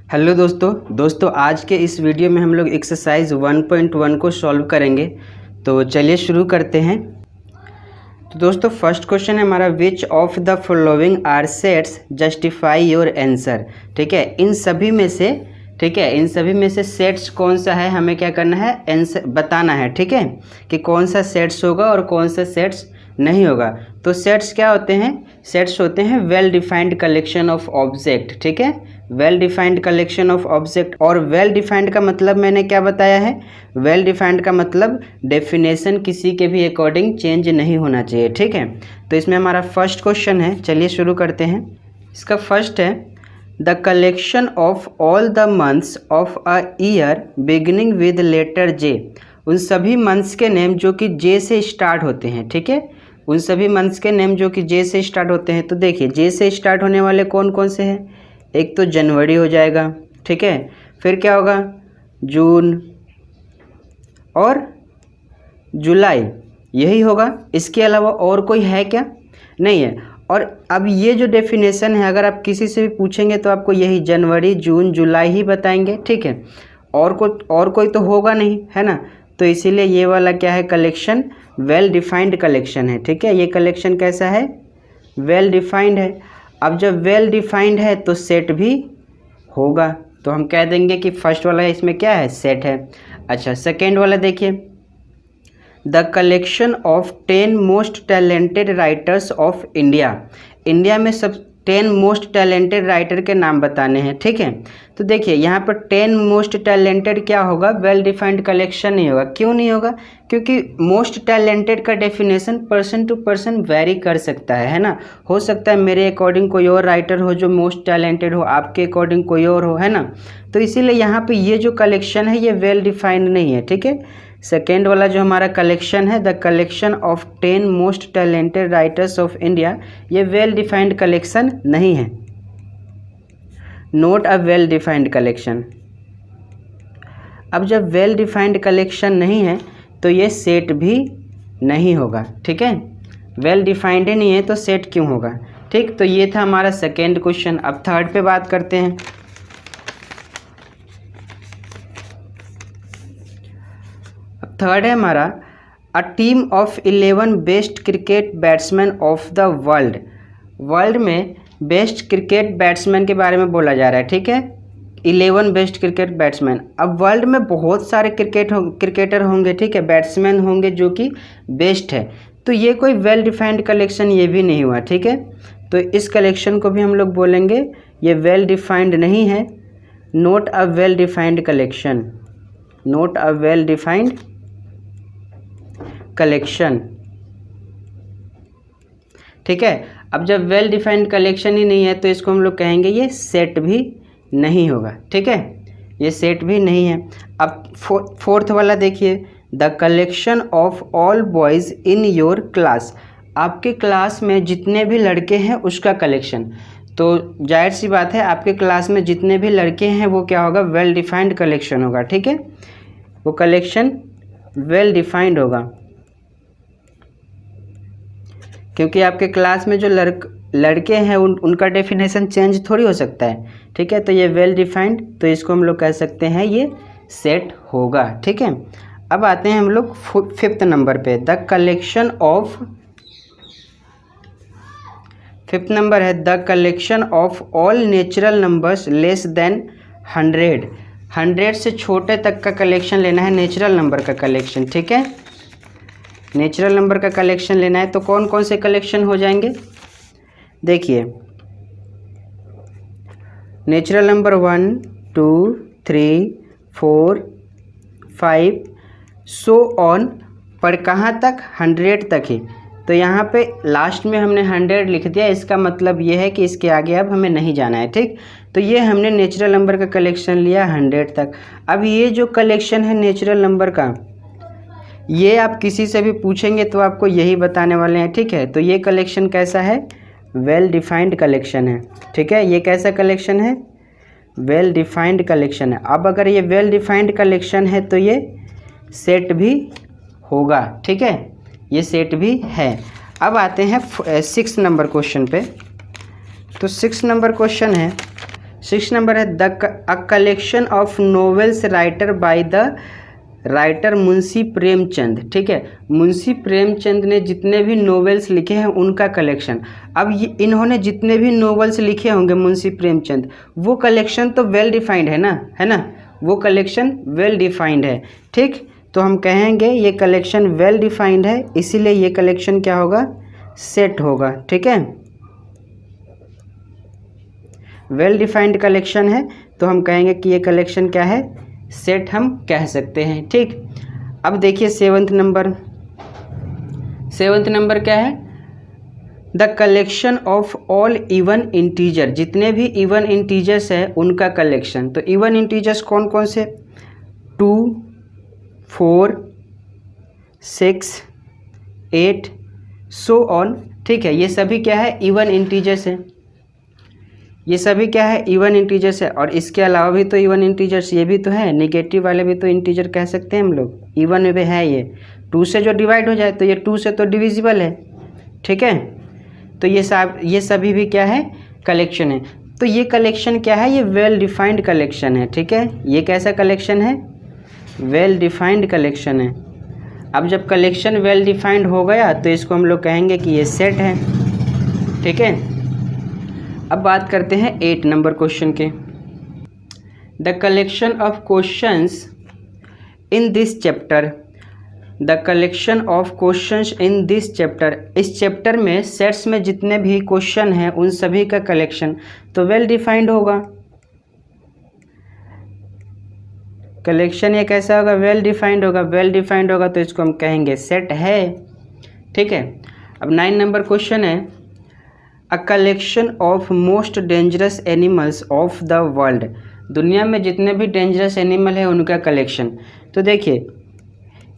Hello दोस्तों आज के इस वीडियो में हम लोग एक्सरसाइज 1.1 को सॉल्व करेंगे। तो चलिए शुरू करते हैं। तो दोस्तों फर्स्ट क्वेश्चन है हमारा, which of the following are sets justify your answer. ठीक है, इन सभी में से सेट्स कौन सा है, हमें क्या करना है, आंसर बताना है। ठीक है, कि कौन सा सेट्स होगा और कौन सा सेट्स नहीं होगा। तो सेट्स क्या होते हैं, सेट्स होते हैं well defined collection of object. ठीक है, well defined collection of object. और वेल डिफाइंड का मतलब मैंने क्या बताया है, वेल डिफाइंड का मतलब डेफिनेशन किसी के भी अकॉर्डिंग चेंज नहीं होना चाहिए। ठीक है, तो इसमें हमारा फर्स्ट क्वेश्चन है, चलिए शुरू करते हैं। इसका फर्स्ट है, the collection of all the months of a year beginning with letter J. उन सभी मंथ्स के नेम जो कि जे से स्टार्ट होते हैं। ठीक है, उन सभी मंथ्स के नेम जो कि जे से स्टार्ट होते हैं। तो देखिए जे से स्टार्ट होने वाले कौन कौन से हैं, एक तो जनवरी हो जाएगा। ठीक है, फिर क्या होगा, जून और जुलाई, यही होगा। इसके अलावा और कोई है क्या, नहीं है। और अब ये जो डेफिनेशन है, अगर आप किसी से भी पूछेंगे तो आपको यही जनवरी जून जुलाई ही बताएंगे। ठीक है, और कोई तो होगा नहीं, है ना। तो इसीलिए ये वाला क्या है, कलेक्शन वेल डिफाइंड कलेक्शन है। ठीक है, ये कलेक्शन कैसा है, वेल डिफाइंड है। अब जब वेल डिफाइंड है तो सेट भी होगा, तो हम कह देंगे कि फर्स्ट वाला इसमें क्या है, सेट है। अच्छा, सेकेंड वाला देखिए, the collection of 10 most talented writers of India. India में सब 10 मोस्ट टैलेंटेड राइटर के नाम बताने हैं। ठीक है, तो देखिए यहाँ पर 10 मोस्ट टैलेंटेड क्या होगा, वेल डिफाइंड कलेक्शन नहीं होगा। क्यों नहीं होगा, क्योंकि मोस्ट टैलेंटेड का definition person to person vary कर सकता है ना। हो सकता है मेरे अकॉर्डिंग कोई और राइटर हो जो मोस्ट टैलेंटेड हो, आपके अकॉर्डिंग कोई और हो, है ना। तो इसीलिए यहाँ पे ये जो कलेक्शन है ये वेल डिफाइंड नहीं है। ठीक है, सेकेंड वाला जो हमारा कलेक्शन है, the collection of 10 most talented writers of India, ये वेल डिफाइंड कलेक्शन नहीं है, note a well defined collection. अब जब वेल डिफाइंड कलेक्शन नहीं है तो ये सेट भी नहीं होगा। ठीक है, वेल डिफाइंड ही नहीं है तो सेट क्यों होगा। ठीक, तो ये था हमारा सेकेंड क्वेश्चन। अब थर्ड पे बात करते हैं। थर्ड है हमारा, a team of 11 best cricket batsman of the world. World में बेस्ट क्रिकेट बैट्समैन के बारे में बोला जा रहा है। ठीक है, 11 बेस्ट क्रिकेट बैट्समैन। अब वर्ल्ड में बहुत सारे क्रिकेटर होंगे, ठीक है, बैट्समैन होंगे जो कि बेस्ट है। तो ये कोई वेल डिफाइंड कलेक्शन ये भी नहीं हुआ। ठीक है, तो इस कलेक्शन को भी हम लोग बोलेंगे ये वेल डिफाइंड नहीं है, note a well defined collection, note a well defined collection. ठीक है, अब जब वेल डिफाइंड कलेक्शन ही नहीं है तो इसको हम लोग कहेंगे ये सेट भी नहीं होगा। ठीक है, ये सेट भी नहीं है। अब फोर्थ वाला देखिए, the collection of all boys in your class. आपके क्लास में जितने भी लड़के हैं उसका कलेक्शन। तो जाहिर सी बात है आपके क्लास में जितने भी लड़के हैं वो क्या होगा, वेल डिफाइंड कलेक्शन होगा। ठीक है, वो कलेक्शन वेल डिफाइंड होगा, क्योंकि आपके क्लास में जो लड़के हैं उनका डेफिनेशन चेंज थोड़ी हो सकता है। ठीक है, तो ये वेल डिफाइंड, तो इसको हम लोग कह सकते हैं ये सेट होगा। ठीक है, अब आते हैं हम लोग फिफ्थ नंबर पे, the collection of, fifth number है the collection of all natural numbers less than 100। 100 से छोटे तक का कलेक्शन लेना है, नेचुरल नंबर का कलेक्शन। ठीक है, नेचुरल नंबर का कलेक्शन लेना है तो कौन कौन से कलेक्शन हो जाएंगे, देखिए नेचुरल नंबर 1 2 3 4 5 सो ऑन, पर कहाँ तक, 100 तक ही। तो यहाँ पे लास्ट में हमने 100 लिख दिया, इसका मतलब ये है कि इसके आगे अब हमें नहीं जाना है। ठीक, तो ये हमने नेचुरल नंबर का कलेक्शन लिया 100 तक। अब ये जो कलेक्शन है नेचुरल नंबर का, ये आप किसी से भी पूछेंगे तो आपको यही बताने वाले हैं। ठीक है, तो ये कलेक्शन कैसा है, वेल डिफाइंड कलेक्शन है। ठीक है, ये कैसा कलेक्शन है, वेल डिफाइंड कलेक्शन है। अब अगर ये वेल डिफाइंड कलेक्शन है तो ये सेट भी होगा। ठीक है, ये सेट भी है। अब आते हैं 6 नंबर क्वेश्चन पे। तो 6 नंबर क्वेश्चन है, 6 नंबर है a collection of novels writer by the writer Munshi Premchand. ठीक है, मुंशी प्रेमचंद ने जितने भी नॉवेल्स लिखे हैं उनका कलेक्शन। अब ये इन्होंने जितने भी नॉवेल्स लिखे होंगे मुंशी प्रेमचंद, वो कलेक्शन तो वेल डिफाइंड है ना, वो कलेक्शन वेल डिफाइंड है। ठीक, तो हम कहेंगे ये कलेक्शन वेल डिफाइंड है, इसीलिए ये कलेक्शन क्या होगा, सेट होगा। ठीक है, वेल डिफाइंड कलेक्शन है तो हम कहेंगे कि ये कलेक्शन क्या है, सेट हम कह सकते हैं। ठीक, अब देखिए सेवंथ नंबर क्या है, the collection of all even integer, जितने भी इवन इंटीजर्स है उनका कलेक्शन। तो इवन इंटीजर्स कौन कौन से, 2, 4, 6, 8 सो ऑन। ठीक है, ये सभी क्या है, इवन इंटीजर्स है, ये सभी क्या है, इवन इंटीजर्स है। और इसके अलावा भी तो इवन इंटीजर्स ये भी तो है, नेगेटिव वाले भी तो इंटीजर कह सकते हैं हम लोग, इवन में भी है। ये 2 से जो डिवाइड हो जाए तो ये 2 से तो डिविजिबल है। ठीक है, तो ये सभी भी क्या है, कलेक्शन है। तो ये कलेक्शन क्या है, ये वेल डिफाइंड कलेक्शन है। ठीक है, ये कैसा कलेक्शन है, वेल डिफाइंड कलेक्शन है। अब जब कलेक्शन वेल डिफाइंड हो गया तो इसको हम लोग कहेंगे कि ये सेट है। ठीक है, अब बात करते हैं 8 नंबर क्वेश्चन के। The collection of questions in this chapter, the collection of questions in this chapter, इस चैप्टर में सेट्स में जितने भी क्वेश्चन हैं उन सभी का कलेक्शन तो वेल डिफाइंड होगा। कलेक्शन ये कैसा होगा, वेल डिफाइंड होगा। वेल डिफाइंड होगा तो इसको हम कहेंगे सेट है। ठीक है, अब 9 नंबर क्वेश्चन है, a collection of most dangerous animals of the world, दुनिया में जितने भी डेंजरस एनिमल है उनका कलेक्शन। तो देखिए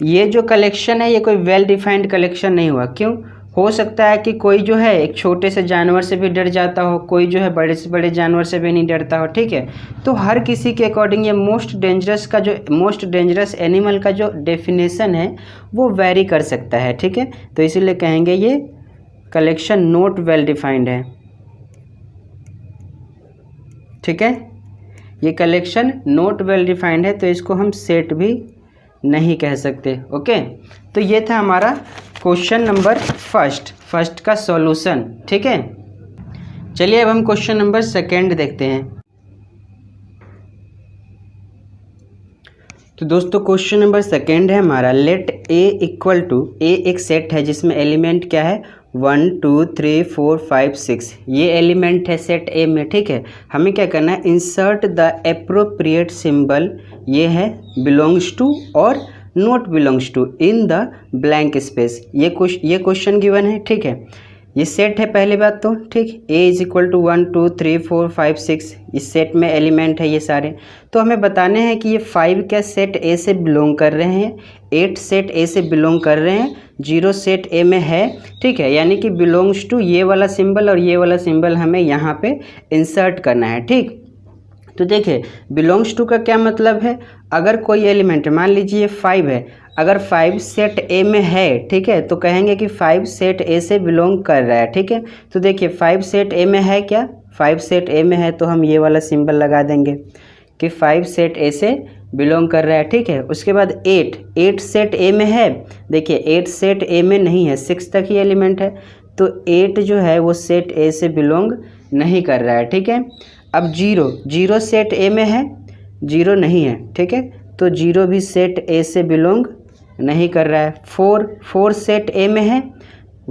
ये जो कलेक्शन है ये कोई वेल डिफाइंड कलेक्शन नहीं हुआ। क्यों, हो सकता है कि कोई जो है एक छोटे से जानवर से भी डर जाता हो, कोई जो है बड़े से बड़े जानवर से भी नहीं डरता हो। ठीक है, तो हर किसी के अकॉर्डिंग ये मोस्ट डेंजरस एनिमल का जो डेफिनेशन है वो वेरी कर सकता है। ठीक है, तो इसीलिए कहेंगे ये कलेक्शन नॉट वेल डिफाइंड है। ठीक है, ये कलेक्शन नॉट वेल डिफाइंड है तो इसको हम सेट भी नहीं कह सकते। ओके, तो ये था हमारा क्वेश्चन नंबर फर्स्ट का सॉल्यूशन। ठीक है, चलिए अब हम क्वेश्चन नंबर 2 देखते हैं। तो दोस्तों क्वेश्चन नंबर 2 है हमारा, लेट ए इक्वल टू, ए एक सेट है जिसमें एलिमेंट क्या है, 1 2 3 4 5 6, ये एलिमेंट है सेट ए में। ठीक है, हमें क्या करना है, इंसर्ट द एप्रोप्रिएट सिंबल, ये है बिलोंग्स टू और not belongs to in the blank space. ये क्वेश्चन गिवन है। ठीक है, ये सेट है पहली बात तो। ठीक, ए इज इक्वल टू 1 2 3 4 5 6, इस सेट में एलिमेंट है ये सारे। तो हमें बताने हैं कि ये 5 क्या सेट ए से बिलोंग कर रहे हैं, 8 सेट ए से बिलोंग कर रहे हैं, 0 सेट ए में है। ठीक है, यानी कि बिलोंग्स टू ये वाला सिंबल और ये वाला सिंबल हमें यहाँ पे इंसर्ट करना है। ठीक, तो देखिए बिलोंग्स टू का क्या मतलब है, अगर कोई एलिमेंट मान लीजिए 5 है, अगर 5 सेट ए में है, ठीक है, तो कहेंगे कि 5 सेट ए से बिलोंग कर रहा है। ठीक है, तो देखिए 5 सेट ए में है क्या, 5 सेट ए में है तो हम ये वाला सिंबल लगा देंगे कि 5 सेट ए से बिलोंग कर रहा है। ठीक है, उसके बाद 8 सेट ए में है, देखिए 8 सेट ए में नहीं है, 6 तक ही एलिमेंट है, तो 8 जो है वो सेट ए से बिलोंग नहीं कर रहा है। ठीक है, अब 0 सेट ए में है, 0 नहीं है। ठीक है, तो 0 भी सेट ए से बिलोंग नहीं कर रहा है। 4 सेट ए में है,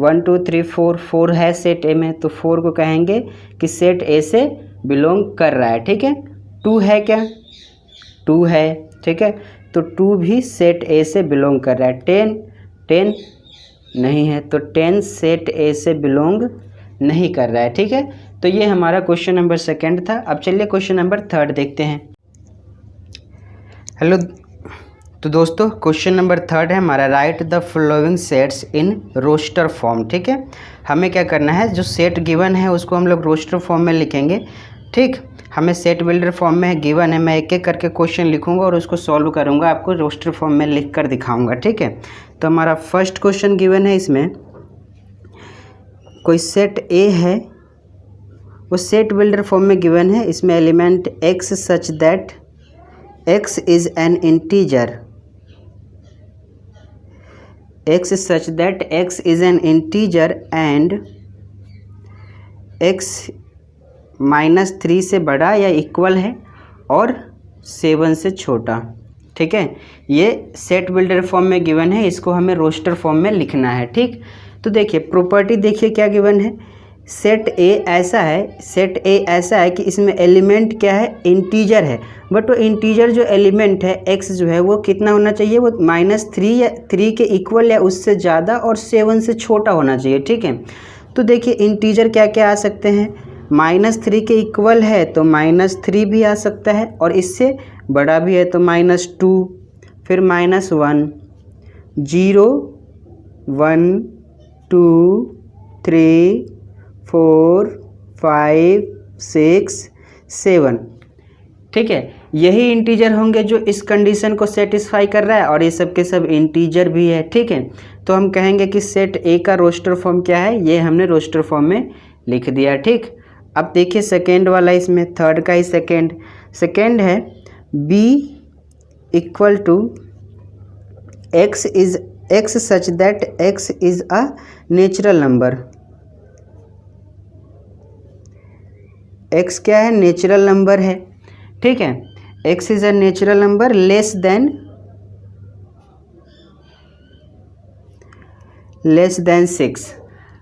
1 2 3 4 है सेट ए में, तो 4 को कहेंगे कि सेट ए से बिलोंग कर रहा है। ठीक है, 2 है क्या, 2 है। ठीक है, तो 2 भी सेट ए से बिलोंग कर रहा है। 10 नहीं है, तो 10 सेट ए से बिलोंग नहीं कर रहा है। ठीक है, तो ये हमारा क्वेश्चन नंबर 2 था। अब चलिए क्वेश्चन नंबर 3 देखते हैं। हेलो, तो दोस्तों क्वेश्चन नंबर 3 है हमारा, write the following sets in roster form. ठीक है, हमें क्या करना है, जो सेट गिवन है उसको हम लोग रोस्टर फॉर्म में लिखेंगे। ठीक, हमें सेट बिल्डर फॉर्म में गिवन है, मैं एक एक करके क्वेश्चन लिखूंगा और उसको सॉल्व करूंगा, आपको रोस्टर फॉर्म में लिख कर दिखाऊंगा। ठीक है, तो हमारा फर्स्ट क्वेश्चन गिवन है, इसमें कोई सेट ए है वो सेट बिल्डर फॉर्म में गिवन है। इसमें element x such that x is an integer, x such that x is an integer and x -3 से बड़ा या इक्वल है और 7 से छोटा। ठीक है, ये सेट बिल्डर फॉर्म में गिवन है, इसको हमें रोस्टर फॉर्म में लिखना है। ठीक, तो देखिए प्रॉपर्टी देखिए क्या गिवन है। सेट ए ऐसा है कि इसमें एलिमेंट क्या है, इंटीजर है, बट वो इंटीजर जो एलिमेंट है x जो है वो कितना होना चाहिए, वो -3 या 3 के इक्वल या उससे ज़्यादा और 7 से छोटा होना चाहिए। ठीक है, तो देखिए इंटीजर क्या क्या आ सकते हैं, -3 के इक्वल है तो -3 भी आ सकता है, और इससे बड़ा भी है तो -2, फिर -1, 0, 1, 2, 3, 4, 5, 6, 7। ठीक है, यही इंटीजर होंगे जो इस कंडीशन को सेटिस्फाई कर रहा है, और ये सब के सब इंटीजर भी है। ठीक है, तो हम कहेंगे कि सेट ए का रोस्टर फॉर्म क्या है, ये हमने रोस्टर फॉर्म में लिख दिया। ठीक, अब देखिए सेकेंड वाला, इसमें थर्ड का ही सेकेंड है b equal to x such that x is a natural number. x क्या है, नेचुरल नंबर है। ठीक है, x is a natural number less than 6।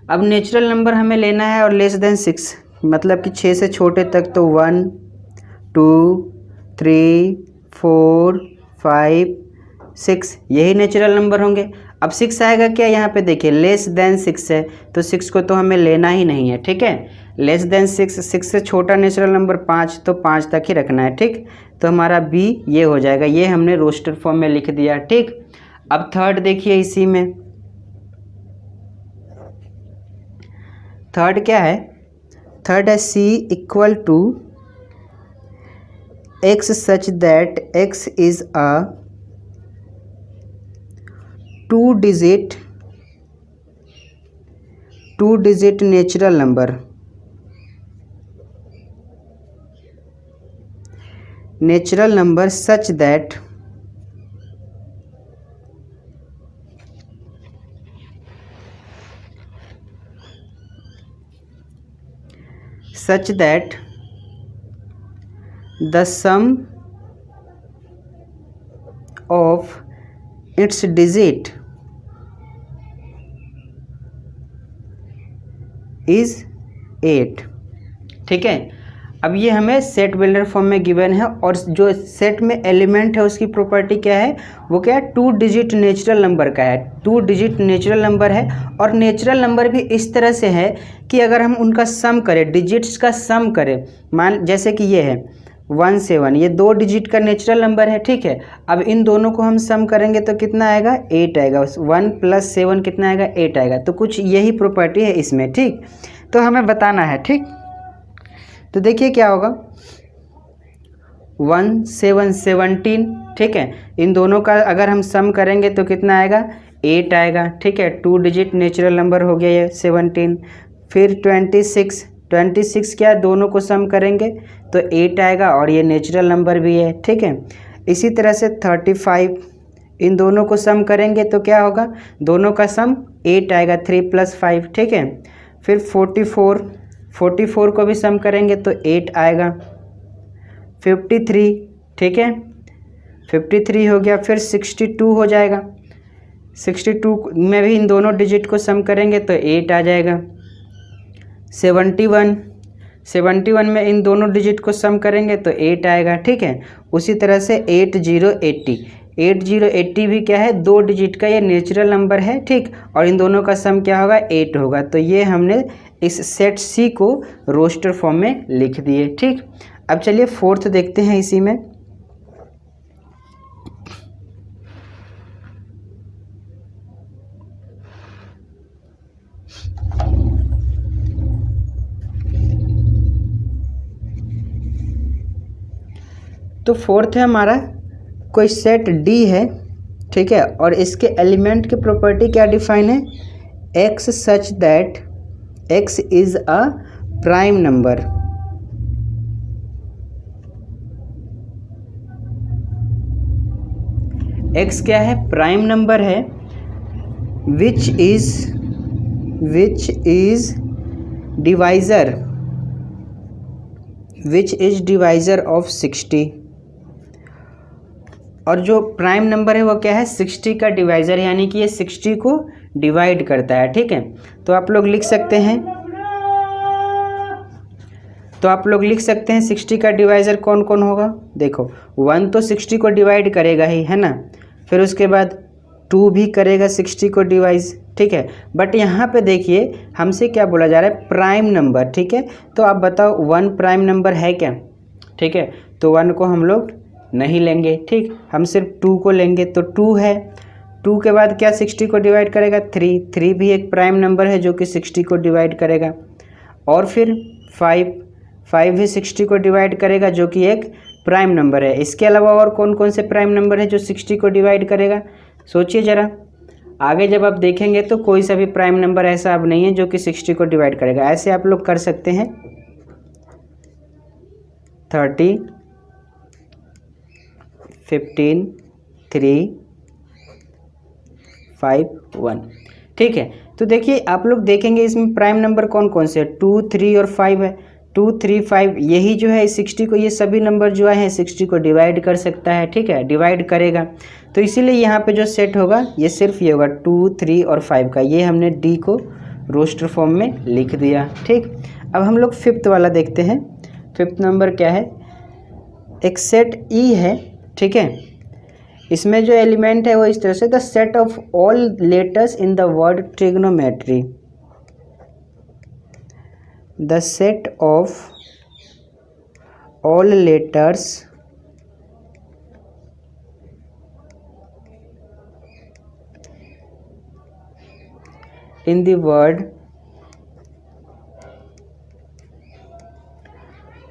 अब नेचुरल नंबर हमें लेना है और लेस देन 6 मतलब कि 6 से छोटे तक, तो 1, 2, 3, 4, 5, 6 यही नेचुरल नंबर होंगे। अब 6 आएगा क्या, यहाँ पे देखिए लेस देन 6 है, तो 6 को तो हमें लेना ही नहीं है। ठीक है, लेस देन 6 से छोटा नेचुरल नंबर 5, तो 5 तक ही रखना है। ठीक, तो हमारा b ये हो जाएगा, ये हमने रोस्टर फॉर्म में लिख दिया। ठीक, अब थर्ड देखिए, इसी में थर्ड क्या है, थर्ड है c equal to x such that x is a 2 digit natural number. Natural number such that the sum of its digit is 8। ठीक है, अब ये हमें सेट बिल्डर फॉर्म में गिवन है, और जो सेट में एलिमेंट है उसकी प्रॉपर्टी क्या है, वो क्या है, 2 डिजिट नेचुरल नंबर का है। 2 डिजिट नेचुरल नंबर है, और नेचुरल नंबर भी इस तरह से है कि अगर हम उनका सम करें, डिजिट्स का सम करें, मान जैसे कि ये है 1, 7, ये 2 डिजिट का नेचुरल नंबर है। ठीक है, अब इन दोनों को हम सम करेंगे तो कितना आएगा, 8 आएगा। 1 + 7 कितना आएगा, 8 आएगा। तो कुछ यही प्रॉपर्टी है इसमें। ठीक, तो हमें बताना है। ठीक, तो देखिए क्या होगा, 1, 7, 17। ठीक है, इन दोनों का अगर हम सम करेंगे तो कितना आएगा, 8 आएगा। ठीक है, 2 डिजिट नेचुरल नंबर हो गया ये 17। फिर 26 क्या, दोनों को सम करेंगे तो 8 आएगा, और ये नेचुरल नंबर भी है। ठीक है, इसी तरह से 35, इन दोनों को सम करेंगे तो क्या होगा, दोनों का सम 8 आएगा, 3 + 5। ठीक है, फिर 44 को भी सम करेंगे तो 8 आएगा। 53, ठीक है, 53 हो गया। फिर 62 हो जाएगा, 62 में भी इन दोनों डिजिट को सम करेंगे तो 8 आ जाएगा। 71 में इन दोनों डिजिट को सम करेंगे तो 8 आएगा। ठीक है, उसी तरह से 8080 भी क्या है, 2 डिजिट का ये नेचुरल नंबर है। ठीक, और इन दोनों का सम क्या होगा, 8 होगा। तो ये हमने इस सेट सी को रोस्टर फॉर्म में लिख दिए। ठीक, अब चलिए फोर्थ देखते हैं इसी में। तो फोर्थ है हमारा, कोई सेट डी है। ठीक है, और इसके एलिमेंट की प्रॉपर्टी क्या डिफाइन है, x such that x is a prime number, x क्या है, प्राइम नंबर है, विच इज डिवाइजर ऑफ 60, और जो प्राइम नंबर है वो क्या है, 60 का डिवाइजर, यानी कि ये 60 को डिवाइड करता है। ठीक है, तो आप लोग लिख सकते हैं 60 का डिवाइजर कौन कौन होगा। देखो 1 तो 60 को डिवाइड करेगा ही, है ना, फिर उसके बाद 2 भी करेगा 60 को डिवाइज। ठीक है, बट यहाँ पे देखिए हमसे क्या बोला जा रहा है, प्राइम नंबर। ठीक है, तो आप बताओ 1 प्राइम नंबर है क्या। ठीक है, तो 1 को हम लोग नहीं लेंगे, ठीक, हम सिर्फ 2 को लेंगे, तो 2 है। 2 के बाद क्या 60 को डिवाइड करेगा, 3 भी एक प्राइम नंबर है जो कि 60 को डिवाइड करेगा, और फिर 5 भी 60 को डिवाइड करेगा जो कि एक प्राइम नंबर है। इसके अलावा और कौन कौन से प्राइम नंबर है जो 60 को डिवाइड करेगा, सोचिए ज़रा। आगे जब आप देखेंगे तो कोई सा भी प्राइम नंबर ऐसा अब नहीं है जो कि 60 को डिवाइड करेगा। ऐसे आप लोग कर सकते हैं 30, 15, 3, 5, 1। ठीक है, तो देखिए आप लोग देखेंगे इसमें प्राइम नंबर कौन कौन से है, 2, 3 और 5 है। 2, 3, 5 यही जो है 60 को, ये सभी नंबर जो आए हैं 60 को डिवाइड कर सकता है। ठीक है, डिवाइड करेगा, तो इसीलिए यहाँ पे जो सेट होगा ये सिर्फ ये होगा 2, 3 और 5 का। ये हमने डी को रोस्टर फॉर्म में लिख दिया। ठीक, अब हम लोग 5th वाला देखते हैं। 5th नंबर क्या है, एक सेट ई है। ठीक है, इसमें जो एलिमेंट है वो इस तरह से, the set of all letters in the word trigonometry, the set of all letters in the word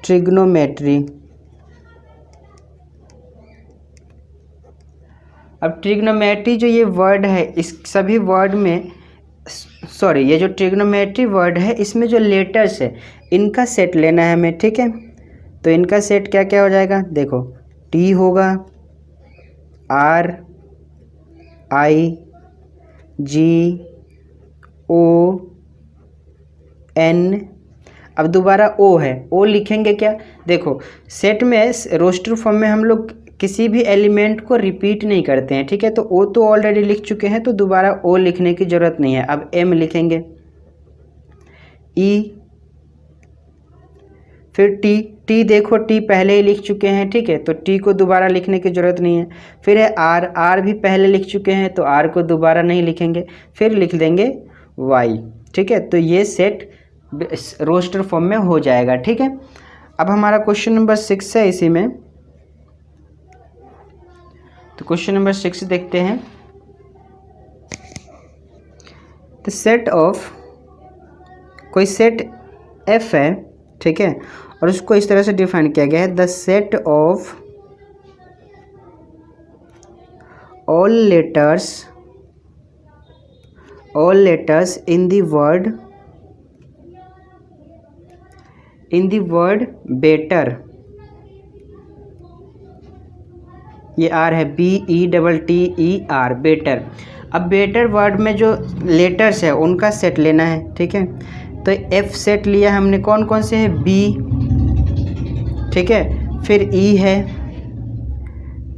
trigonometry. अब ट्रिग्नोमेट्री जो ये वर्ड है, इस सभी वर्ड में ये जो ट्रिग्नोमेट्री वर्ड है इसमें जो लेटर्स है इनका सेट लेना है हमें। ठीक है, तो इनका सेट क्या क्या हो जाएगा, देखो टी होगा, are, I, ji, O, N, अब दोबारा ओ है, ओ लिखेंगे क्या, देखो सेट में रोस्टर फॉर्म में हम लोग किसी भी एलिमेंट को रिपीट नहीं करते हैं। ठीक है, तो ओ तो ऑलरेडी लिख चुके हैं, तो दोबारा ओ लिखने की ज़रूरत नहीं है। अब एम लिखेंगे, ई, फिर टी देखो टी पहले ही लिख चुके हैं। ठीक है, तो टी को दोबारा लिखने की ज़रूरत नहीं है। फिर है आर भी पहले लिख चुके हैं, तो आर को दोबारा नहीं लिखेंगे, फिर लिख देंगे वाई। ठीक है, तो ये सेट रोस्टर फॉर्म में हो जाएगा। ठीक है, अब हमारा क्वेश्चन नंबर 6 है इसी में, तो क्वेश्चन नंबर 6 देखते हैं। द सेट ऑफ, कोई सेट एफ है। ठीक है, और उसको इस तरह से डिफाइन किया गया है, the set of all letters in the word better, ये आर है, BETTER, बेटर। अब बेटर वर्ड में जो लेटर्स है उनका सेट लेना है। ठीक है, तो एफ सेट लिया हमने, कौन कौन से है, बी, ठीक है, फिर ई है,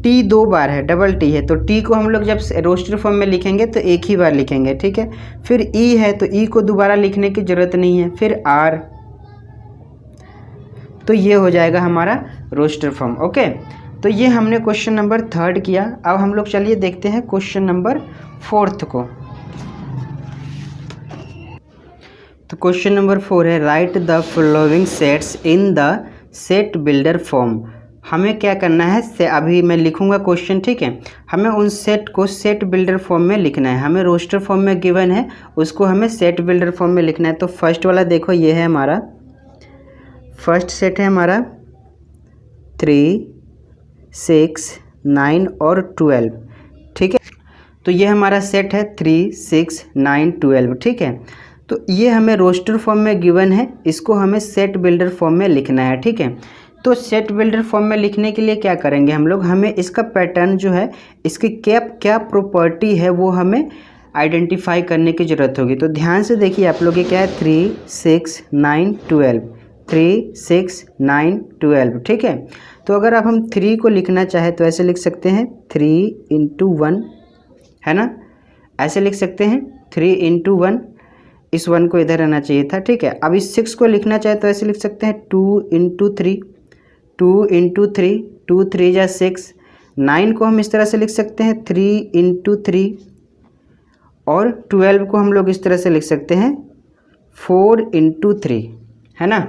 टी 2 बार है, डबल टी है, तो टी को हम लोग जब रोस्टर फॉर्म में लिखेंगे तो एक ही बार लिखेंगे। ठीक है, फिर ई है, तो ई को दोबारा लिखने की ज़रूरत नहीं है, फिर आर, तो ये हो जाएगा हमारा रोस्टर फॉर्म। ओके, तो ये हमने क्वेश्चन नंबर 3 किया। अब हम लोग चलिए देखते हैं क्वेश्चन नंबर 4 को। तो क्वेश्चन नंबर 4 है, right the following sets in the set builder form. हमें क्या करना है, अभी मैं लिखूंगा क्वेश्चन। ठीक है, हमें उन सेट को सेट बिल्डर फॉर्म में लिखना है। हमें रोस्टर फॉर्म में गिवन है, उसको हमें सेट बिल्डर फॉर्म में लिखना है। तो फर्स्ट वाला देखो, ये है हमारा फर्स्ट सेट है हमारा 3, 6, 9 और 12। ठीक है, तो ये हमारा सेट है 3, 6, 9, 12। ठीक है, तो ये हमें रोस्टर फॉर्म में गिवन है, इसको हमें सेट बिल्डर फॉर्म में लिखना है, ठीक है। तो सेट बिल्डर फॉर्म में लिखने के लिए क्या करेंगे हम लोग, हमें इसका पैटर्न जो है, इसकी क्या प्रॉपर्टी है वो हमें आइडेंटिफाई करने की ज़रूरत होगी। तो ध्यान से देखिए आप लोग, ये क्या है 3 6 9 12, 3 6 9 12, ठीक है। तो अगर अब हम 3 को लिखना चाहे तो ऐसे लिख सकते हैं 3 × 1, है ना, ऐसे लिख सकते हैं 3 × 1, इस 1 को इधर रहना चाहिए था, ठीक है। अब इस 6 को लिखना चाहे तो ऐसे लिख सकते हैं 2 × 3, 2 × 3, 2 3 जा 6। 9 को हम इस तरह से लिख सकते हैं 3 × 3, और 12 को हम लोग इस तरह से लिख सकते हैं 4 × 3, है ना।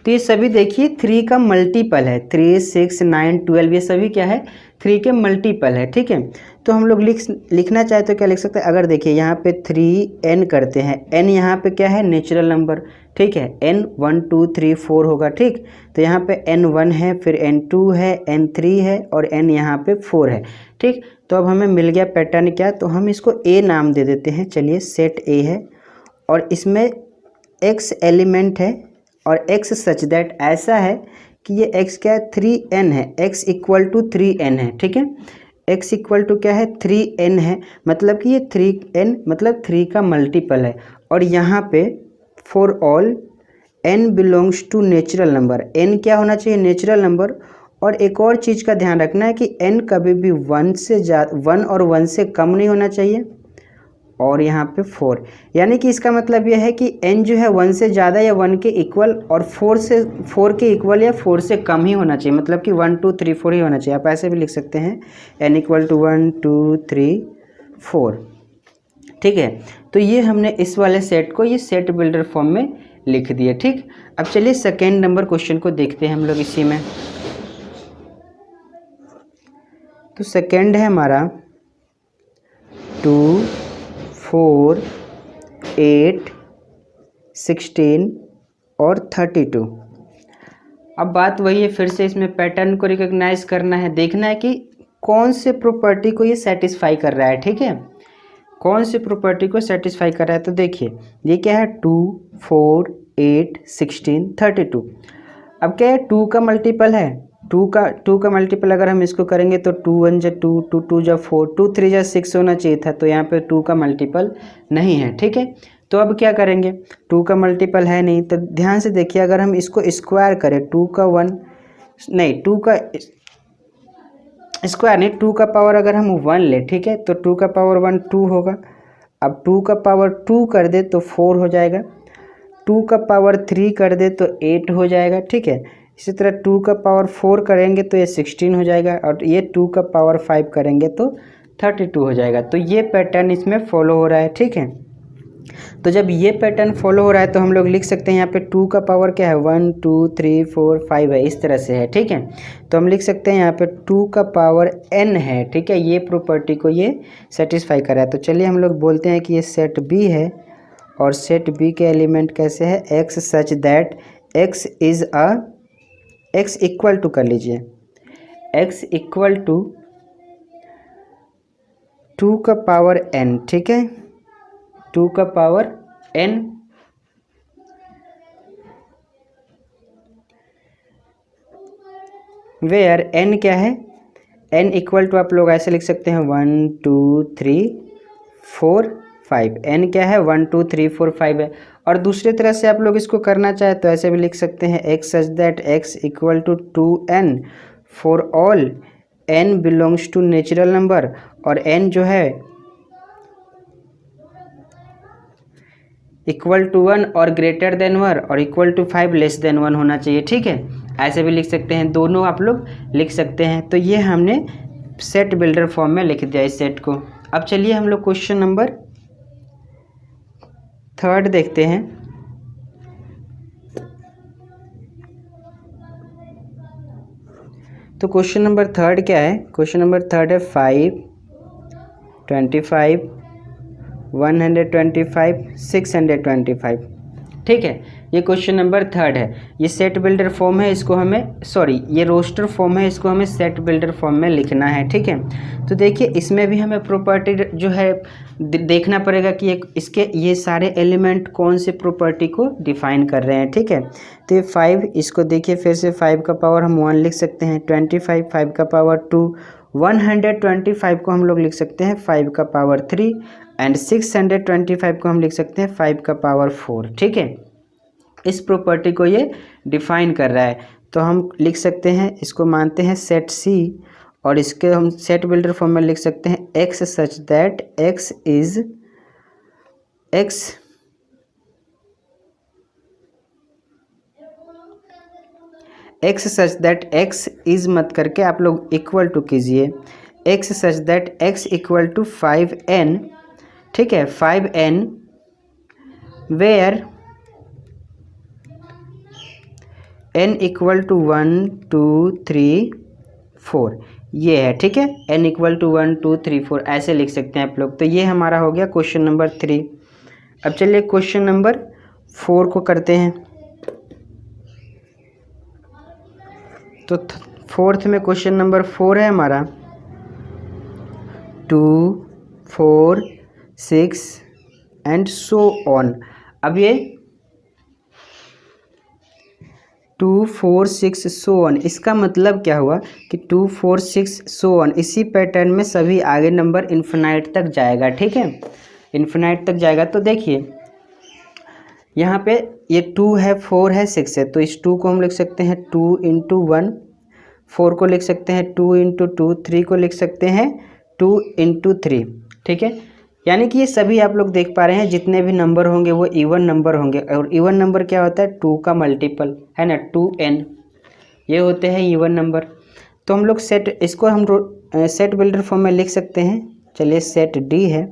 तो ये सभी देखिए 3 का मल्टीपल है, 3 6 9 12, ये सभी क्या है 3 के मल्टीपल है, ठीक है। तो हम लोग लिखना चाहे तो क्या लिख सकते हैं, अगर देखिए यहाँ पे 3n करते हैं, n यहाँ पे क्या है नेचुरल नंबर, ठीक है, n 1 2 3 4 होगा, ठीक। तो यहाँ पे n1 है, फिर n2 है, n3 है, और n यहाँ पे 4 है, ठीक। तो अब हमें मिल गया पैटर्न क्या, तो हम इसको a नाम दे देते हैं, चलिए सेट a है, और इसमें x एलिमेंट है, और x सच दैट ऐसा है कि ये x क्या है 3n है, x = 3n है, ठीक है। x = क्या है 3n है, मतलब कि ये 3n मतलब 3 का मल्टीपल है। और यहाँ पे for all n belongs to natural number, n क्या होना चाहिए नेचुरल नंबर। और एक और चीज़ का ध्यान रखना है कि n कभी भी 1 और 1 से कम नहीं होना चाहिए, और यहाँ पे 4, यानी कि इसका मतलब यह है कि n जो है 1 से ज़्यादा या 1 के इक्वल, और 4 के इक्वल या 4 से कम ही होना चाहिए, मतलब कि 1 2 3 4 ही होना चाहिए। आप ऐसे भी लिख सकते हैं n = 1 2 3 4, ठीक है। तो ये हमने इस वाले सेट को ये सेट बिल्डर फॉर्म में लिख दिया, ठीक। अब चलिए सेकेंड नंबर क्वेश्चन को देखते हैं हम लोग इसी में। तो सेकेंड है हमारा 2 4 8 16 और 32। अब बात वही है, फिर से इसमें पैटर्न को रिकॉग्नाइज करना है, देखना है कि कौन से प्रॉपर्टी को ये सेटिस्फाई कर रहा है, ठीक है, कौन सी प्रॉपर्टी को सेटिस्फाई कर रहा है। तो देखिए ये क्या है 2 4 8 16 32। अब क्या है 2 का मल्टीपल है, 2 का मल्टीपल अगर हम इसको करेंगे तो 2 1 जा 2, 2 2 जा 4, 2 3 जा 6 होना चाहिए था, तो यहाँ पे 2 का मल्टीपल नहीं है, ठीक है। तो अब क्या करेंगे, 2 का मल्टीपल है नहीं, तो ध्यान से देखिए अगर हम इसको स्क्वायर करें 2 का 1 नहीं 2 का स्क्वायर नहीं 2 का पावर अगर हम 1 ले, ठीक है, तो 2 का पावर 1 2 होगा। अब 2 का पावर 2 कर दे तो 4 हो जाएगा, 2 का पावर 3 कर दे तो 8 हो जाएगा, ठीक है। इसी तरह 2 का पावर 4 करेंगे तो ये 16 हो जाएगा, और ये 2 का पावर 5 करेंगे तो 32 हो जाएगा। तो ये पैटर्न इसमें फॉलो हो रहा है, ठीक है। तो जब ये पैटर्न फॉलो हो रहा है तो हम लोग लिख सकते हैं यहाँ पे 2 का पावर क्या है 1 2 3 4 5 है, इस तरह से है, ठीक है। तो हम लिख सकते हैं यहाँ पे 2 का पावर n है, ठीक है, ये प्रॉपर्टी को ये सेटिस्फाई कर रहा है। तो चलिए हम लोग बोलते हैं कि ये सेट b है, और सेट b के एलिमेंट कैसे है x such that x is a x equal to कर लीजिए x इक्वल टू 2 का पावर n, ठीक है, 2 का पावर n, वेयर n क्या है n इक्वल टू आप लोग ऐसे लिख सकते हैं 1 2 3 4 5, n क्या है 1 2 3 4 5 है। और दूसरी तरह से आप लोग इसको करना चाहे तो ऐसे भी लिख सकते हैं x such that x equal to 2n for all n belongs to natural number, और n जो है इक्वल टू 1 और ग्रेटर देन 1 और इक्वल टू 5 लेस देन 1 होना चाहिए, ठीक है। ऐसे भी लिख सकते हैं, दोनों आप लोग लिख सकते हैं। तो ये हमने सेट बिल्डर फॉर्म में लिख दिया इस सेट को। अब चलिए हम लोग क्वेश्चन नंबर 3 देखते हैं। तो क्वेश्चन नंबर 3 क्या है, क्वेश्चन नंबर 3 है 5 25 125 625। ठीक है, ये क्वेश्चन नंबर 3 है। ये सेट बिल्डर फॉर्म है, इसको हमें ये रोस्टर फॉर्म है, इसको हमें सेट बिल्डर फॉर्म में लिखना है। ठीक है, तो देखिए इसमें भी हमें प्रॉपर्टी जो है देखना पड़ेगा कि इसके ये सारे एलिमेंट कौन से प्रॉपर्टी को डिफाइन कर रहे हैं। ठीक है, तो ये 5, इसको देखिए फिर से 5 का पावर हम 1 लिख सकते हैं, 25 5 का पावर 2, 125 को हम लोग लिख सकते हैं 5 का पावर 3 एंड 625 को हम लिख सकते हैं 5 का पावर 4। ठीक है, इस प्रॉपर्टी को ये डिफाइन कर रहा है, तो हम लिख सकते हैं, इसको मानते हैं सेट सी, और इसके हम सेट बिल्डर फॉर्म में लिख सकते हैं x such that x such that x is मत करके आप लोग इक्वल टू कीजिए, x such that x equal to 5n। ठीक है, 5n where n equal to 1 2 3 4, ये है। ठीक है, n इक्वल टू 1 2 3 4 ऐसे लिख सकते हैं आप लोग। तो ये हमारा हो गया क्वेश्चन नंबर 3। अब चलिए क्वेश्चन नंबर 4 को करते हैं। तो फोर्थ में क्वेश्चन नंबर 4 है हमारा 2 4 6 एंड सो ऑन। अब ये 2 4 6 सो ऑन, इसका मतलब क्या हुआ कि 2 4 6 सो ऑन, इसी पैटर्न में सभी आगे नंबर इन्फिनाइट तक जाएगा। ठीक है, इन्फिनाइट तक जाएगा। तो देखिए यहाँ पे ये 2 है, 4 है, 6 है, तो इस 2 को हम लिख सकते हैं 2 इंटू 1, 4 को लिख सकते हैं 2 इंटू 2, 3 को लिख सकते हैं 2 इंटू 3। ठीक है, यानी कि ये सभी आप लोग देख पा रहे हैं जितने भी नंबर होंगे वो इवन नंबर होंगे, और इवन नंबर क्या होता है 2 का मल्टीपल है ना, 2n, ये होते हैं इवन नंबर। तो हम लोग इसको हम सेट बिल्डर फॉर्म में लिख सकते हैं। चलिए सेट डी है,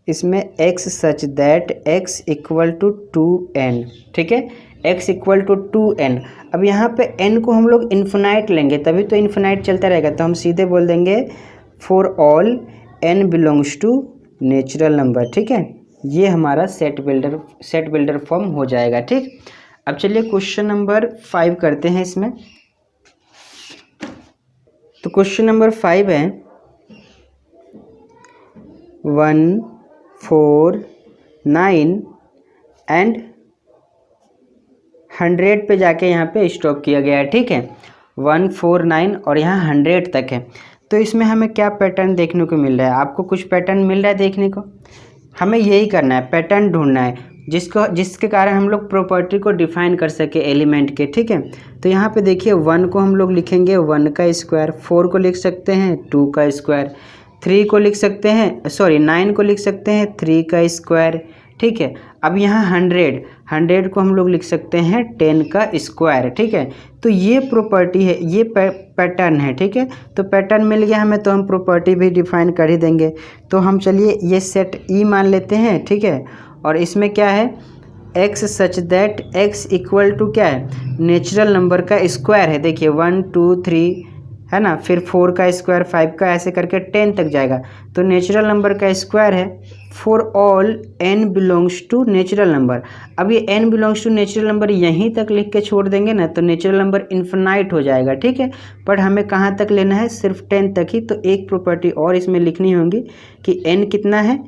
इसमें x such that x equal to 2n। ठीक है, x इक्वल टू 2n। अब यहाँ पे n को हम लोग इन्फिनाइट लेंगे, तभी तो इन्फिनाइट चलता रहेगा, तो हम सीधे बोल देंगे for all n belongs to natural number. ठीक है, ये हमारा सेट बिल्डर फॉर्म हो जाएगा। ठीक, अब चलिए क्वेश्चन नंबर 5 करते हैं इसमें। तो क्वेश्चन नंबर 5 है 1 4 9 एंड 100 पे जाके यहाँ पे स्टॉप किया गया है। ठीक है, 1 4 9 और यहाँ 100 तक है। तो इसमें हमें क्या पैटर्न देखने को मिल रहा है? आपको कुछ पैटर्न मिल रहा है देखने को? हमें यही करना है, पैटर्न ढूंढना है जिसके कारण हम लोग प्रॉपर्टी को डिफाइन कर सके एलिमेंट के। ठीक है, तो यहाँ पे देखिए 1 को हम लोग लिखेंगे 1 का स्क्वायर, 4 को लिख सकते हैं 2 का स्क्वायर, 3 को लिख सकते हैं 9 को लिख सकते हैं 3 का स्क्वायर। ठीक है, अब यहाँ 100 को हम लोग लिख सकते हैं 10 का स्क्वायर। ठीक है, तो ये प्रॉपर्टी है, ये पैटर्न है। ठीक है, तो पैटर्न मिल गया हमें, तो हम प्रॉपर्टी भी डिफाइन कर ही देंगे। तो हम चलिए ये सेट ई मान लेते हैं। ठीक है, और इसमें क्या है x such that x equal to क्या है, नेचुरल नंबर का स्क्वायर है। देखिए 1 2 3 है ना, फिर 4 का स्क्वायर, 5 का, ऐसे करके 10 तक जाएगा, तो नेचुरल नंबर का स्क्वायर है। For all n belongs to natural number. अब ये n belongs to natural number यहीं तक लिख के छोड़ देंगे ना, तो नेचुरल नंबर इन्फिनाइट हो जाएगा। ठीक है, पर हमें कहाँ तक लेना है, सिर्फ 10 तक ही। तो एक प्रॉपर्टी और इसमें लिखनी होगी कि n कितना है,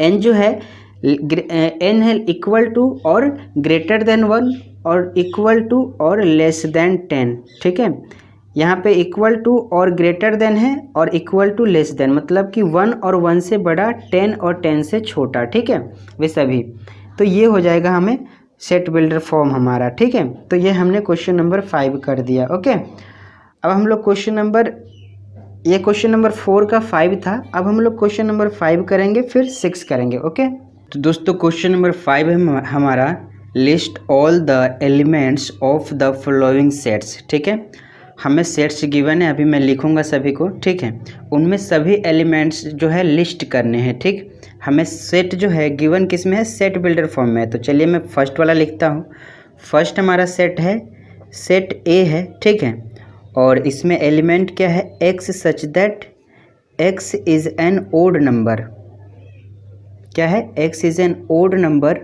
n जो है n है इक्वल टू और ग्रेटर देन 1 और इक्वल टू और लेस देन 10। ठीक है, यहाँ पे इक्वल टू और ग्रेटर देन है और इक्वल टू लेस देन, मतलब कि 1 और 1 से बड़ा, 10 और 10 से छोटा। ठीक है, वे सभी। तो ये हो जाएगा हमें सेट बिल्डर फॉर्म हमारा। ठीक है, तो ये हमने क्वेश्चन नंबर 5 कर दिया। ओके, अब हम लोग क्वेश्चन नंबर 4 का 5 था, अब हम लोग क्वेश्चन नंबर 5 करेंगे, फिर 6 करेंगे। ओके, तो दोस्तों क्वेश्चन नंबर 5 है हमारा list all the elements of the following sets. ठीक है, हमें सेट्स गिवन है, अभी मैं लिखूंगा सभी को। ठीक है, उनमें सभी एलिमेंट्स जो है लिस्ट करने हैं। ठीक, हमें सेट जो है गिवन किस में है, सेट बिल्डर फॉर्म में है। तो चलिए मैं फर्स्ट वाला लिखता हूँ। फर्स्ट हमारा सेट है, सेट ए है। ठीक है, और इसमें एलिमेंट क्या है, x such that x is an odd number. क्या है, x is an odd number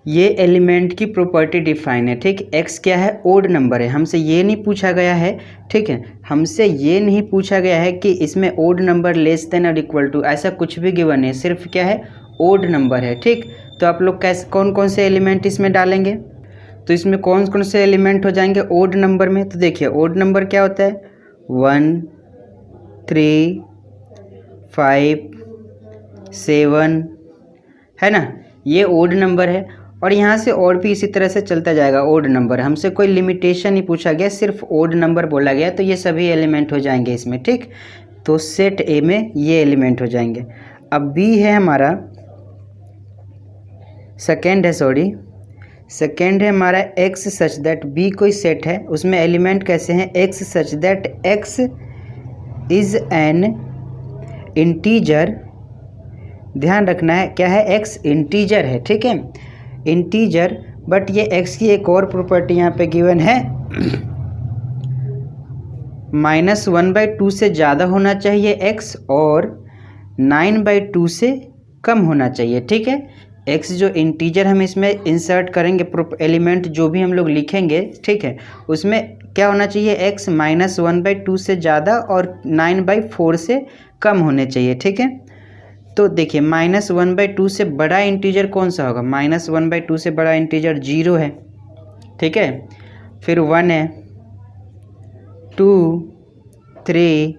ये एलिमेंट की प्रॉपर्टी डिफाइन है, ठीक। x क्या है, ओड नंबर है, हमसे ये नहीं पूछा गया है, ठीक है, हमसे ये नहीं पूछा गया है कि इसमें ओड नंबर लेस देन और इक्वल टू, ऐसा कुछ भी गिवन है, सिर्फ क्या है, ओड नंबर है, ठीक। तो आप लोग कैसे कौन कौन से एलिमेंट इसमें डालेंगे, तो इसमें कौन कौन से एलिमेंट हो जाएंगे ओड नंबर में। तो देखिए ओड नंबर क्या होता है, 1 3 5 7, है ना, ये ओड नंबर है। और यहाँ से और भी इसी तरह से चलता जाएगा, ओड नंबर, हमसे कोई लिमिटेशन नहीं पूछा गया, सिर्फ ओड नंबर बोला गया, तो ये सभी एलिमेंट हो जाएंगे इसमें, ठीक। तो सेट ए में ये एलिमेंट हो जाएंगे। अब बी है हमारा, सेकेंड है हमारा एक्स सच दैट, बी कोई सेट है, उसमें एलिमेंट कैसे हैं, x such that x is an integer, ध्यान रखना है क्या है, एक्स इंटीजर है, ठीक है, इंटीजर। बट ये एक्स की एक और प्रॉपर्टी यहाँ पे गिवन है, -1/2 से ज़्यादा होना चाहिए एक्स और 9/2 से कम होना चाहिए, ठीक है। एक्स जो इंटीजर हम इसमें इंसर्ट करेंगे, एलिमेंट जो भी हम लोग लिखेंगे, ठीक है, उसमें क्या होना चाहिए, एक्स -1/2 से ज़्यादा और 9/4 से कम होने चाहिए, ठीक है। तो देखिए -1/2 से बड़ा इंटीजर कौन सा होगा, -1/2 से बड़ा इंटीजर 0 है, ठीक है, फिर 1 है, 2 3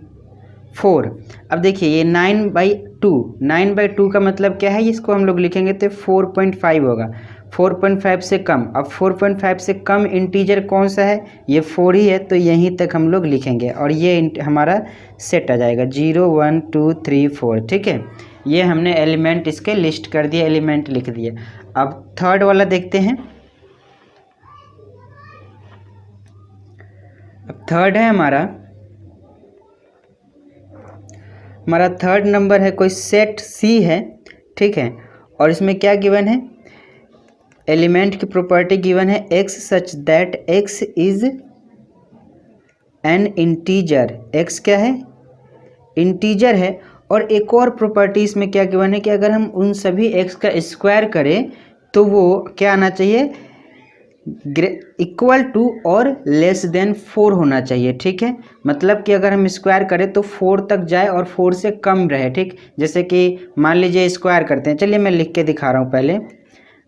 4। अब देखिए ये 9/2 का मतलब क्या है, इसको हम लोग लिखेंगे तो 4.5 होगा, 4.5 से कम। अब 4.5 से कम इंटीजर कौन सा है, ये 4 ही है, तो यहीं तक हम लोग लिखेंगे और ये हमारा सेट आ जाएगा 0 1 2 3 4, ठीक है। ये हमने एलिमेंट इसके लिस्ट कर दिए, एलिमेंट लिख दिए। अब थर्ड वाला देखते हैं। अब थर्ड है हमारा थर्ड नंबर है, कोई सेट सी है, ठीक है, और इसमें क्या गिवन है, एलिमेंट की प्रॉपर्टी गिवन है x such that x is an integer, x क्या है, इंटीजर है। और एक और प्रॉपर्टी इसमें क्या गिवन है कि अगर हम उन सभी एक्स का स्क्वायर करें तो वो क्या आना चाहिए, इक्वल टू और लेस देन 4 होना चाहिए, ठीक है। मतलब कि अगर हम स्क्वायर करें तो 4 तक जाए और 4 से कम रहे, ठीक। जैसे कि मान लीजिए स्क्वायर करते हैं, चलिए मैं लिख के दिखा रहा हूँ पहले।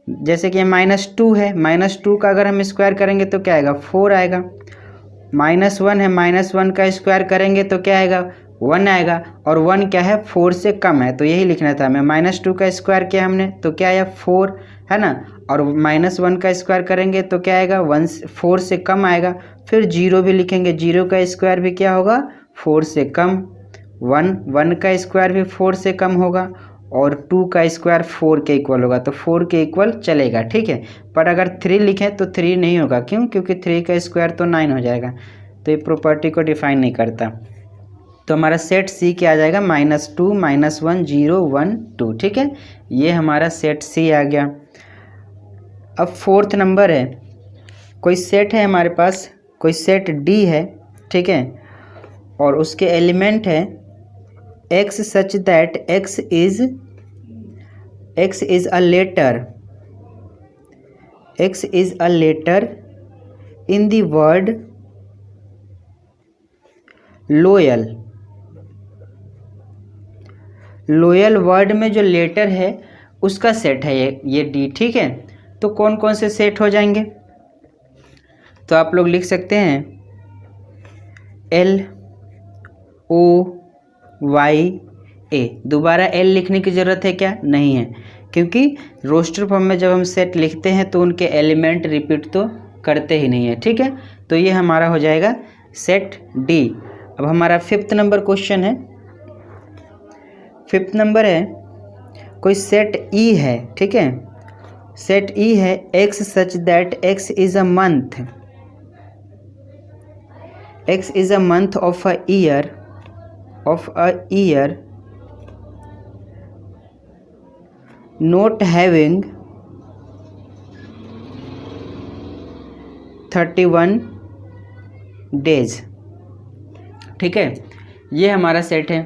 जैसे कि -2 है, -2 का अगर हम स्क्वायर करेंगे तो क्या आएगा, 4 आएगा। -1 है, -1 का स्क्वायर करेंगे तो क्या आएगा, 1 आएगा। और 1 क्या है, 4 से कम है, तो यही लिखना था हमें। -2 का स्क्वायर किया हमने तो क्या आया, 4, है ना। और -1 का स्क्वायर करेंगे तो क्या आएगा, 4 से कम आएगा। फिर 0 भी लिखेंगे, 0 का स्क्वायर भी क्या होगा, 4 से कम। 1 का स्क्वायर भी 4 से कम होगा और 2 का स्क्वायर 4 के इक्वल होगा, तो 4 के इक्वल चलेगा, ठीक है। पर अगर 3 लिखें तो 3 नहीं होगा, क्यों, क्योंकि 3 का स्क्वायर तो 9 हो जाएगा, तो ये प्रॉपर्टी को डिफाइन नहीं करता। तो हमारा सेट सी क्या आ जाएगा, -2 -1 0 1 2, ठीक है। ये हमारा सेट सी आ गया। अब फोर्थ नंबर है, कोई सेट है हमारे पास, कोई सेट डी है, ठीक है, और उसके एलिमेंट है x such that x is a letter, x is a letter in the word loyal. Loyal word में जो लेटर है उसका सेट है ये डी, ठीक है। तो कौन कौन से सेट हो जाएंगे, तो आप लोग लिख सकते हैं LOYA। दोबारा एल लिखने की ज़रूरत है क्या, नहीं है, क्योंकि रोस्टर फॉर्म में जब हम सेट लिखते हैं तो उनके एलिमेंट रिपीट तो करते ही नहीं है, ठीक है। तो ये हमारा हो जाएगा सेट डी। अब हमारा फिफ्थ नंबर क्वेश्चन है। फिफ्थ नंबर है, कोई सेट ई है, ठीक है, सेट ई है x such that x is a month, x is a month of a year not having 31 days, ठीक है। ये हमारा सेट है,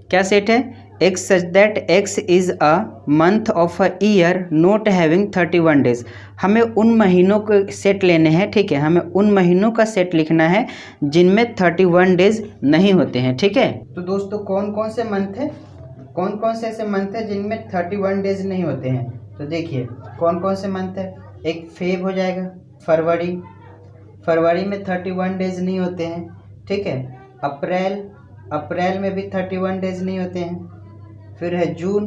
क्या सेट है, x such that x is a month of a year not having 31 days. हमें उन महीनों के सेट लेने हैं, ठीक है, हमें उन महीनों का सेट लिखना है जिनमें 31 डेज नहीं होते हैं, ठीक है। तो दोस्तों कौन कौन से मंथ है, कौन कौन से ऐसे मंथ है जिनमें 31 डेज नहीं होते हैं। तो देखिए कौन कौन से मंथ है, एक फेब हो जाएगा, फरवरी, फरवरी में 31 डेज नहीं होते हैं, ठीक है। अप्रैल, अप्रैल में भी 31 डेज नहीं होते हैं। फिर है जून,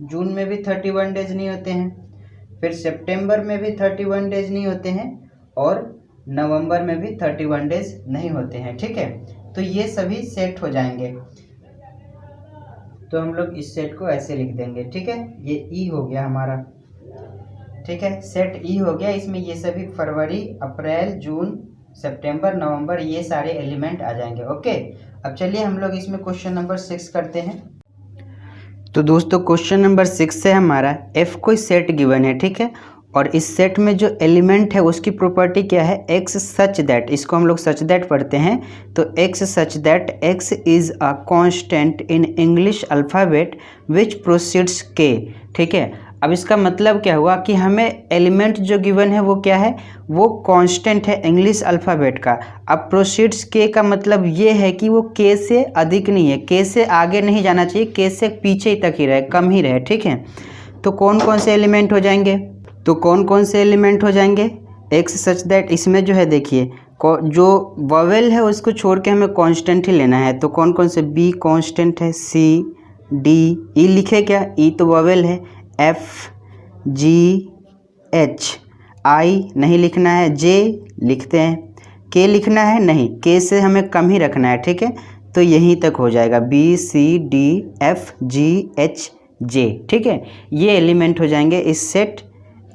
जून में भी 31 डेज नहीं होते हैं। फिर सितंबर में भी 31 डेज नहीं होते हैं और नवंबर में भी 31 डेज नहीं होते हैं, ठीक है। तो ये सभी सेट हो जाएंगे, तो हम लोग इस सेट को ऐसे लिख देंगे, ठीक है। ये ई हो गया हमारा, ठीक है, सेट ई हो गया। इसमें ये सभी फरवरी, अप्रैल, जून, सितंबर, नवंबर ये सारे एलिमेंट आ जाएंगे, ओके। अब चलिए हम लोग इसमें क्वेश्चन नंबर 6 करते हैं। तो दोस्तों क्वेश्चन नंबर 6 है हमारा, एफ कोई सेट गिवन है, ठीक है, और इस सेट में जो एलिमेंट है उसकी प्रॉपर्टी क्या है, एक्स सच दैट, इसको हम लोग सच दैट पढ़ते हैं। तो x such that x is a constant in English alphabet which proceeds के, ठीक है। अब इसका मतलब क्या हुआ कि हमें एलिमेंट जो गिवन है वो क्या है, वो कांस्टेंट है इंग्लिश अल्फ़ाबेट का। अब प्रोसीड्स के का मतलब ये है कि वो के से अधिक नहीं है, के से आगे नहीं जाना चाहिए, के से पीछे तक ही रहे, कम ही रहे, ठीक है। तो कौन कौन से एलिमेंट हो जाएंगे, तो कौन कौन से एलिमेंट हो जाएंगे, एक्स सच दैट, इसमें जो है देखिए जो वोवेल है उसको छोड़ के हमें कांस्टेंट ही लेना है। तो कौन कौन से, बी कांस्टेंट है, सी, डी, ई लिखे क्या, ई तो वोवेल है, एफ, जी, एच, आई नहीं लिखना है, जे लिखते हैं, के लिखना है नहीं, के से हमें कम ही रखना है, ठीक है। तो यहीं तक हो जाएगा, बी, सी, डी, एफ, जी, एच, जे, ठीक है। ये एलिमेंट हो जाएंगे इस सेट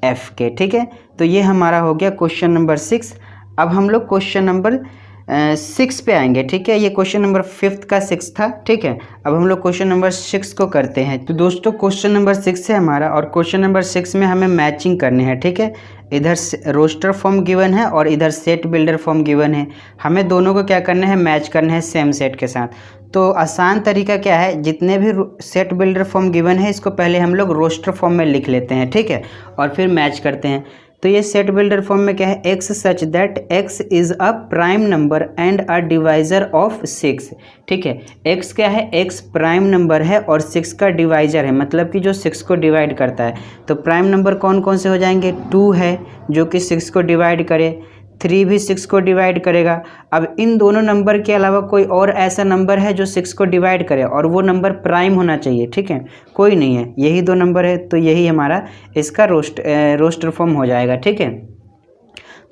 एफ के, ठीक है। तो ये हमारा हो गया क्वेश्चन नंबर 6। अब हम लोग क्वेश्चन नंबर 6 पे आएंगे, ठीक है। ये क्वेश्चन नंबर 5 का 6 था, ठीक है। अब हम लोग क्वेश्चन नंबर 6 को करते हैं। तो दोस्तों क्वेश्चन नंबर 6 है हमारा, और क्वेश्चन नंबर 6 में हमें मैचिंग करनी है, ठीक है। इधर रोस्टर फॉर्म गिवन है और इधर सेट बिल्डर फॉर्म गिवन है, हमें दोनों को क्या करना है, मैच करना है सेम सेट के साथ। तो आसान तरीका क्या है, जितने भी सेट बिल्डर फॉर्म गिवन है इसको पहले हम लोग रोस्टर फॉर्म में लिख लेते हैं, ठीक है, और फिर मैच करते हैं। तो ये सेट बिल्डर फॉर्म में क्या है, x such that x is a prime number and a divisor of 6, ठीक है। एक्स क्या है, एक्स प्राइम नंबर है और 6 का डिवाइजर है, मतलब कि जो 6 को डिवाइड करता है। तो प्राइम नंबर कौन कौन से हो जाएंगे, 2 है जो कि 6 को डिवाइड करे, 3 भी 6 को डिवाइड करेगा। अब इन दोनों नंबर के अलावा कोई और ऐसा नंबर है जो 6 को डिवाइड करे और वो नंबर प्राइम होना चाहिए, ठीक है, कोई नहीं है, यही 2 नंबर है। तो यही हमारा इसका रोस्टर फॉर्म हो जाएगा, ठीक है।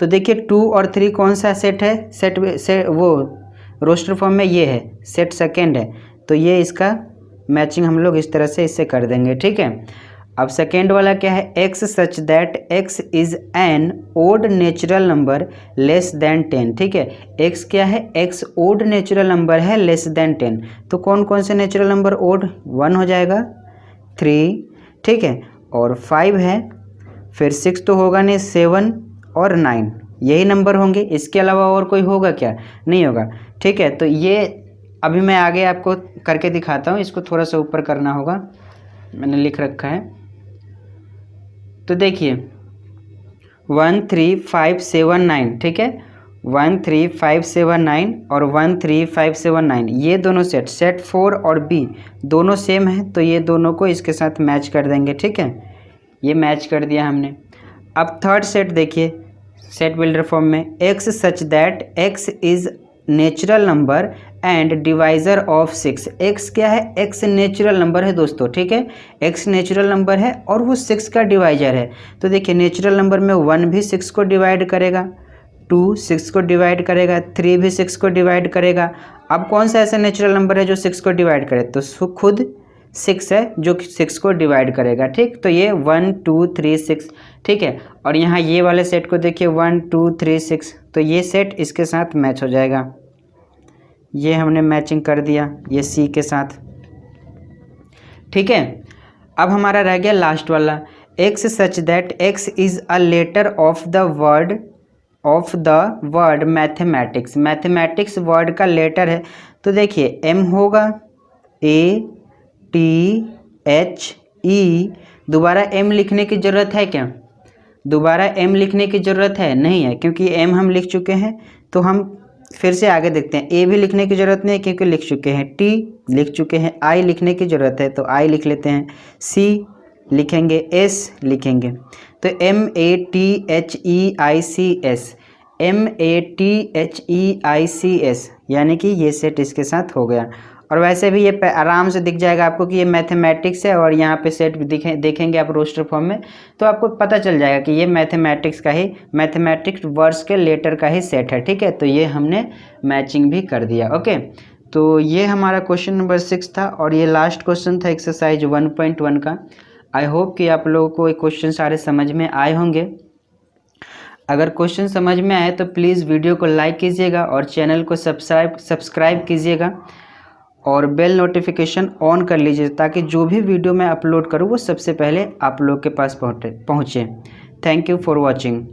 तो देखिए 2 और 3 कौन सा सेट है, सेट वो रोस्टर फॉर्म में ये है, सेट सेकेंड है। तो ये इसका मैचिंग हम लोग इस तरह से इससे कर देंगे, ठीक है। अब सेकेंड वाला क्या है, x such that x is an odd natural number less than 10, ठीक है। एक्स क्या है, एक्स ओड नेचुरल नंबर है लेस देन 10। तो कौन कौन से नेचुरल नंबर ओड, 1 हो जाएगा, 3, ठीक है, और 5 है, फिर 6 तो होगा नहीं, 7 और 9 यही नंबर होंगे, इसके अलावा और कोई होगा क्या, नहीं होगा, ठीक है। तो ये अभी मैं आगे आपको करके दिखाता हूँ, इसको थोड़ा सा ऊपर करना होगा, मैंने लिख रखा है। तो देखिए 1 3 5 7 9, ठीक है, 1 3 5 7 9 और 1 3 5 7 9 ये दोनों सेट 4 और बी दोनों सेम है, तो ये दोनों को इसके साथ मैच कर देंगे, ठीक है। ये मैच कर दिया हमने। अब थर्ड सेट देखिए, सेट बिल्डर फॉर्म में x such that x is natural number and divisor of 6। X क्या है, एक्स नेचुरल नंबर है दोस्तों, ठीक है, एक्स नेचुरल नंबर है और वो 6 का डिवाइजर है। तो देखिए नेचुरल नंबर में 1 भी 6 को डिवाइड करेगा, 2 6 को डिवाइड करेगा, 3 भी 6 को डिवाइड करेगा। अब कौन सा ऐसा नेचुरल नंबर है जो 6 को डिवाइड करे, तो खुद 6 है जो 6 को डिवाइड करेगा, ठीक। तो ये 1 2 3 6, ठीक है। और यहाँ ये वाले सेट को देखिए 1 2 3 6, तो ये सेट इसके साथ मैच हो जाएगा, ये हमने मैचिंग कर दिया ये सी के साथ, ठीक है। अब हमारा रह गया लास्ट वाला, x such that x is a letter of the word mathematics. Mathematics word का लेटर है, तो देखिए एम होगा, ए THE, दोबारा M लिखने की ज़रूरत है क्या? दोबारा M लिखने की ज़रूरत है? नहीं है, क्योंकि M हम लिख चुके हैं। तो हम फिर से आगे देखते हैं। A भी लिखने की ज़रूरत नहीं है क्योंकि लिख चुके हैं। T लिख चुके हैं। I लिखने की ज़रूरत है तो I लिख लेते हैं। C लिखेंगे, S लिखेंगे। तो MATHEICS, MATHEICS, यानी कि ये सेट इसके साथ हो गया। और वैसे भी ये आराम से दिख जाएगा आपको कि ये मैथमेटिक्स है, और यहाँ पे सेट देखेंगे आप रोस्टर फॉर्म में तो आपको पता चल जाएगा कि ये मैथमेटिक्स का ही, मैथमेटिक्स वर्ड्स के लेटर का ही सेट है। ठीक है, तो ये हमने मैचिंग भी कर दिया। ओके, तो ये हमारा क्वेश्चन नंबर 6 था, और ये लास्ट क्वेश्चन था एक्सरसाइज 1.1 का। आई होप कि आप लोगों को ये क्वेश्चन सारे समझ में आए होंगे। अगर क्वेश्चन समझ में आए तो प्लीज़ वीडियो को लाइक कीजिएगा और चैनल को सब्सक्राइब कीजिएगा और बेल नोटिफिकेशन ऑन कर लीजिए, ताकि जो भी वीडियो मैं अपलोड करूँ वो सबसे पहले आप लोग के पास पहुँचे। Thank you for watching.